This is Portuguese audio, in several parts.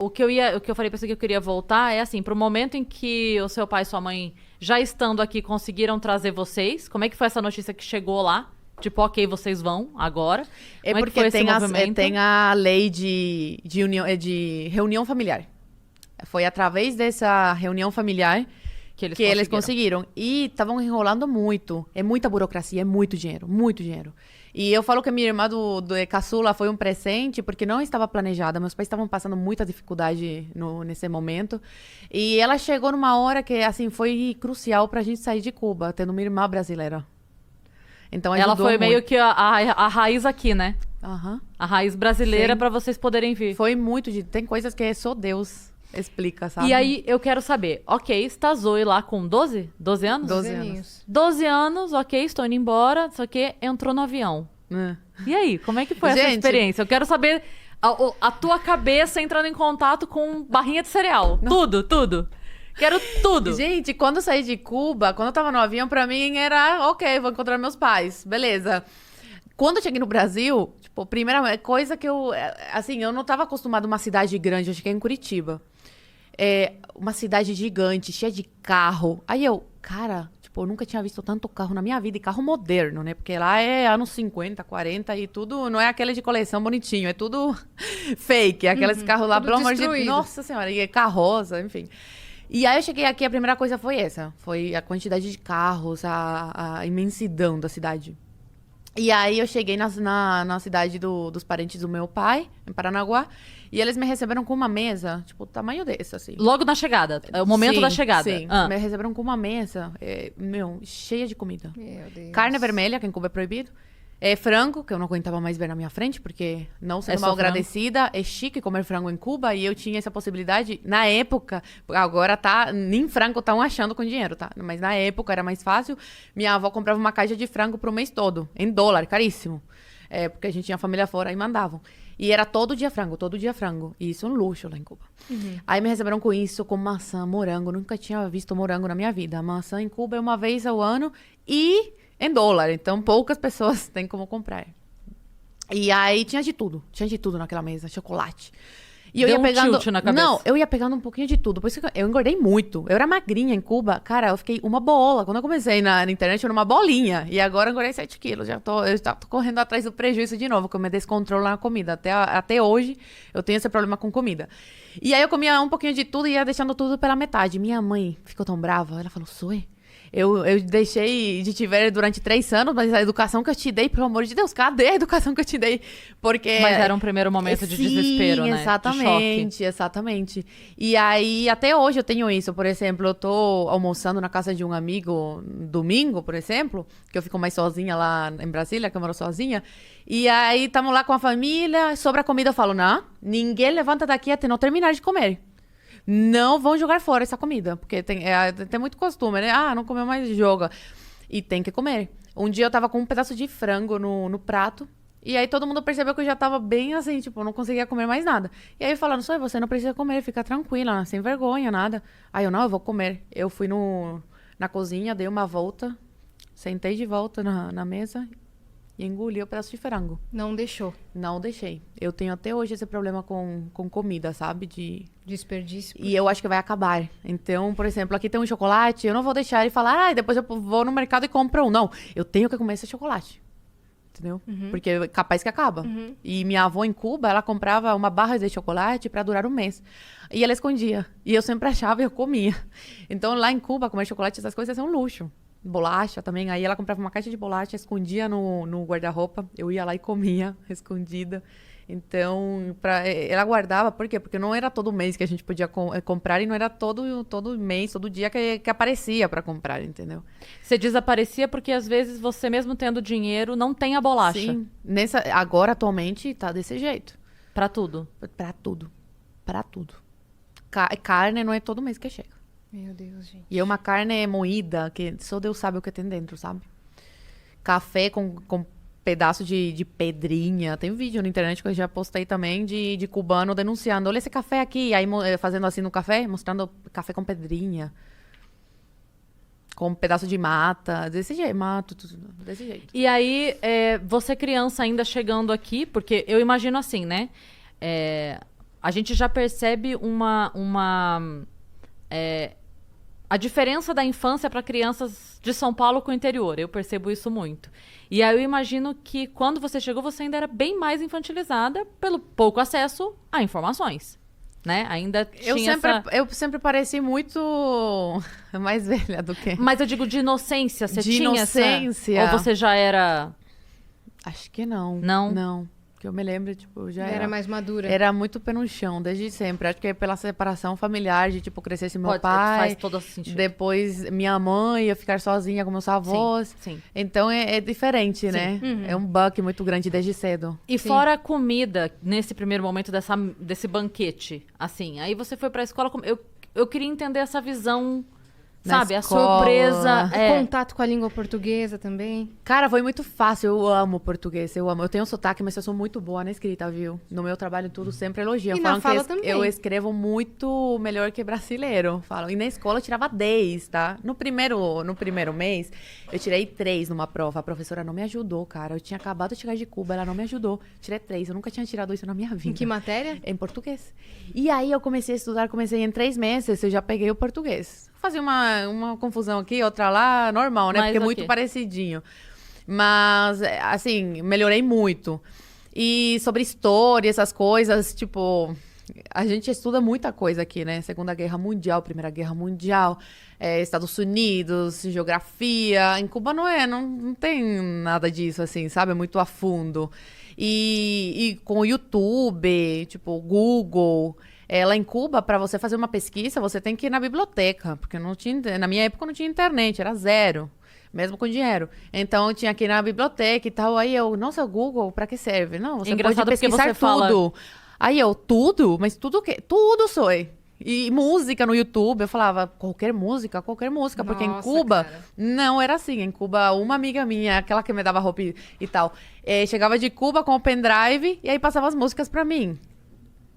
O que eu falei pra você que eu queria voltar é assim, pro momento em que o seu pai e sua mãe, já estando aqui, conseguiram trazer vocês. Como é que foi essa notícia que chegou lá? Tipo, ok, vocês vão agora. É Como é que porque foi esse tem movimento? tem a lei de reunião familiar. Foi através dessa reunião familiar Que eles eles conseguiram. E estavam enrolando muito. É muita burocracia, é muito dinheiro, muito dinheiro. E eu falo que minha irmã do caçula foi um presente, porque não estava planejada. Meus pais estavam passando muita dificuldade nesse momento. E ela chegou numa hora que, assim, foi crucial pra gente sair de Cuba, tendo uma irmã brasileira. Então Ela ajudou foi muito. meio que a raiz aqui, né? Aham. A raiz brasileira Sim. pra vocês poderem vir. Foi muito de... Tem coisas que só Deus explica, sabe? E aí, eu quero saber, ok, está a Zoe lá com 12? 12 anos? 12 aninhos. 12 anos, ok, estou indo embora, só que entrou no avião. É. E aí, como é que foi essa Gente- experiência? Eu quero saber a tua cabeça entrando em contato com barrinha de cereal. Tudo, tudo. Quero tudo. Gente, quando eu saí de Cuba, quando eu tava no avião, pra mim era, ok, vou encontrar meus pais, beleza. Quando eu cheguei no Brasil, tipo, a primeira coisa que assim, eu não tava acostumada a uma cidade grande, eu cheguei em Curitiba. É uma cidade gigante, cheia de carro. Aí eu, cara, tipo, eu nunca tinha visto tanto carro na minha vida, e carro moderno, né? Porque lá é anos 50, 40 e tudo, não é aquele de coleção bonitinho, é tudo fake, aqueles carros lá, tudo pelo amor de Deus, destruído. nossa senhora, e é carroça, enfim. E aí eu cheguei aqui, a primeira coisa foi essa, foi a quantidade de carros, a imensidão da cidade. E aí eu cheguei na cidade dos parentes do meu pai, em Paranaguá, e eles me receberam com uma mesa, tipo, o tamanho desse, assim. Logo na chegada, é o momento Sim, da chegada. Sim, Ah. me receberam com uma mesa, cheia de comida. Meu Deus. Carne vermelha, que em Cuba é proibido. É frango, que eu não aguentava mais ver na minha frente, porque não sendo É só mal frango? agradecida, é chique comer frango em Cuba, e eu tinha essa possibilidade, na época, agora tá, nem frango estão achando com dinheiro, tá? Mas na época era mais fácil, minha avó comprava uma caixa de frango pro mês todo, em dólar, caríssimo. É, porque a gente tinha família fora e mandavam. E era todo dia frango. E isso é um luxo lá em Cuba. Aí me receberam com isso, com maçã, morango. Nunca tinha visto morango na minha vida. Maçã em Cuba é uma vez ao ano e em dólar. Então poucas pessoas têm como comprar. E aí tinha de tudo naquela mesa, chocolate. E eu Deu ia um pegando. tilt na cabeça. Não, eu ia pegando um pouquinho de tudo. Por isso que eu engordei muito. Eu era magrinha em Cuba. Cara, eu fiquei uma bola. Quando eu comecei na internet, eu era uma bolinha. E agora eu engordei 7 quilos. Eu já tô correndo atrás do prejuízo de novo, que eu me descontrolo na comida. Até hoje, eu tenho esse problema com comida. E aí eu comia um pouquinho de tudo e ia deixando tudo pela metade. Minha mãe ficou tão brava. Ela falou, Zoe, eu deixei de te ver durante 3 anos, mas a educação que eu te dei, pelo amor de Deus, cadê a educação que eu te dei? Porque... Mas era um primeiro momento de Sim, desespero, né? De choque. exatamente, exatamente. E aí, até hoje eu tenho isso. Por exemplo, eu tô almoçando na casa de um amigo domingo, por exemplo, que eu fico mais sozinha lá em Brasília, que eu moro sozinha. E aí, estamos lá com a família, sobra comida, eu falo, não, ninguém levanta daqui até não terminar de comer. Não vão jogar fora essa comida, porque tem muito costume, né? Ah, não comeu mais, joga. E tem que comer. Um dia eu tava com um pedaço de frango no prato, e aí todo mundo percebeu que eu já tava bem assim, tipo, não conseguia comer mais nada. E aí falando, só você não precisa comer, fica tranquila, sem vergonha, nada. Aí eu, não, eu vou comer. Eu fui na cozinha, dei uma volta, sentei de volta na mesa e engoli o pedaço de frango. Não deixou. Não deixei. Eu tenho até hoje esse problema com comida, sabe? Desperdício. E eu acho que vai acabar. Então, por exemplo, aqui tem um chocolate, eu não vou deixar ele falar, depois eu vou no mercado e compro um. Não, eu tenho que comer esse chocolate. Entendeu? Porque é capaz que acaba. E minha avó em Cuba, ela comprava uma barra de chocolate para durar um mês. E ela escondia. E eu sempre achava e eu comia. Então, lá em Cuba, comer chocolate, essas coisas são um luxo. Bolacha também. Aí ela comprava uma caixa de bolacha, escondia no guarda-roupa. Eu ia lá e comia, escondida. Então, ela guardava, por quê? Porque não era todo mês que a gente podia comprar e não era todo mês, todo dia que aparecia para comprar, entendeu? Você desaparecia porque às vezes você mesmo tendo dinheiro não tem a bolacha. Sim. Agora, atualmente, tá desse jeito. Pra tudo. Pra tudo. Pra tudo. Carne não é todo mês que chega. Meu Deus, gente. E é uma carne moída, que só Deus sabe o que tem dentro, sabe? Café com pedaço de pedrinha. Tem um vídeo na internet que eu já postei também de cubano denunciando. Olha esse café aqui. Aí fazendo assim no café, mostrando café com pedrinha. Com um pedaço de mata. Desse jeito, mato, tudo desse jeito. E aí, você criança ainda chegando aqui, porque eu imagino assim, né? a gente já percebe a diferença da infância para crianças de São Paulo com o interior. Eu percebo isso muito. E aí eu imagino que quando você chegou, você ainda era bem mais infantilizada pelo pouco acesso a informações, né? Ainda tinha Eu sempre pareci muito mais velha do que... Mas eu digo de inocência, você De tinha inocência. Ou você já era... Acho que não. Não? Não. Que eu me lembro, tipo, eu já Era mais madura. Era muito pé no chão, desde sempre. Acho que é pela separação familiar, de, tipo, crescer sem meu pai. Faz todo sentido. Depois, minha mãe ia ficar sozinha com meus avós. Sim. Então, é diferente, né? Uhum. É um buck muito grande desde cedo. E Sim. fora a comida, nesse primeiro momento desse banquete, assim, aí você foi pra escola, eu queria entender essa visão, Na sabe? A escola. surpresa. Contato com a língua portuguesa também. Cara, foi muito fácil. Eu amo português, eu amo. Eu tenho sotaque, mas eu sou muito boa na escrita, viu? No meu trabalho, tudo sempre elogiam. E Falam na fala que também. eu escrevo muito melhor que brasileiro. Falam. E na escola eu tirava 10, tá? No primeiro mês, eu tirei 3 numa prova. A professora não me ajudou, cara. Eu tinha acabado de chegar de Cuba, ela não me ajudou. Tirei 3. Eu nunca tinha tirado isso na minha vida. Em que matéria? Em português. E aí eu comecei a estudar, em 3 meses, eu já peguei o português. Fazia uma confusão aqui, outra lá, normal, né? Mas Porque é ok. muito parecidinho. Mas, assim, melhorei muito. E sobre história, essas coisas, tipo... A gente estuda muita coisa aqui, né? Segunda Guerra Mundial, Primeira Guerra Mundial, Estados Unidos, geografia. Em Cuba não tem nada disso, assim, sabe? É muito a fundo. E com o YouTube, tipo, Google... lá em Cuba, para você fazer uma pesquisa, você tem que ir na biblioteca, porque não tinha, na minha época não tinha internet, era zero, mesmo com dinheiro. Então eu tinha que ir na biblioteca e tal. Aí eu, nossa, Google, para que serve? Não, você Engraçado pode porque pesquisar você fala- tudo. Aí eu, tudo? Mas tudo o quê? Tudo sou. E música no YouTube, eu falava, qualquer música, porque em Nossa, Cuba, cara. não era assim. Em Cuba, uma amiga minha, aquela que me dava roupa e tal, chegava de Cuba com o pendrive e aí passava as músicas pra mim.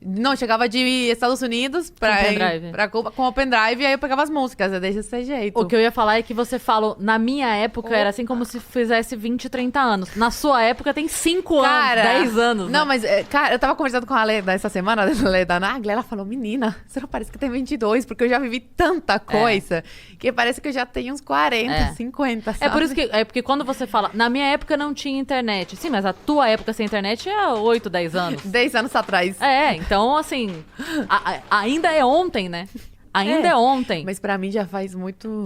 Não, chegava de Estados Unidos pendrive. pra Cuba com o pendrive e aí eu pegava as músicas, desse jeito. O que eu ia falar é que você falou, na minha época era assim como se fizesse 20, 30 anos. Na sua época tem 5 anos, 10 anos. Não, né? mas, cara, eu tava conversando com a Lê essa semana, a Lê da Nagla, ela falou, menina, você não parece que tem 22, porque eu já vivi tanta coisa, que parece que eu já tenho uns 40, 50, sabe? Porque quando você fala, na minha época não tinha internet. Sim, mas a tua época sem internet é 8, 10 anos. 10 anos atrás. Então, assim, ainda é ontem, né? Ainda é ontem. Mas pra mim já faz muito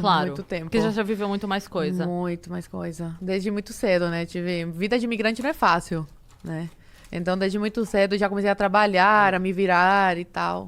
tempo. Porque já viveu muito mais coisa. Muito mais coisa. Desde muito cedo, né? Vida de imigrante não é fácil, né? Então, desde muito cedo já comecei a trabalhar, a me virar e tal.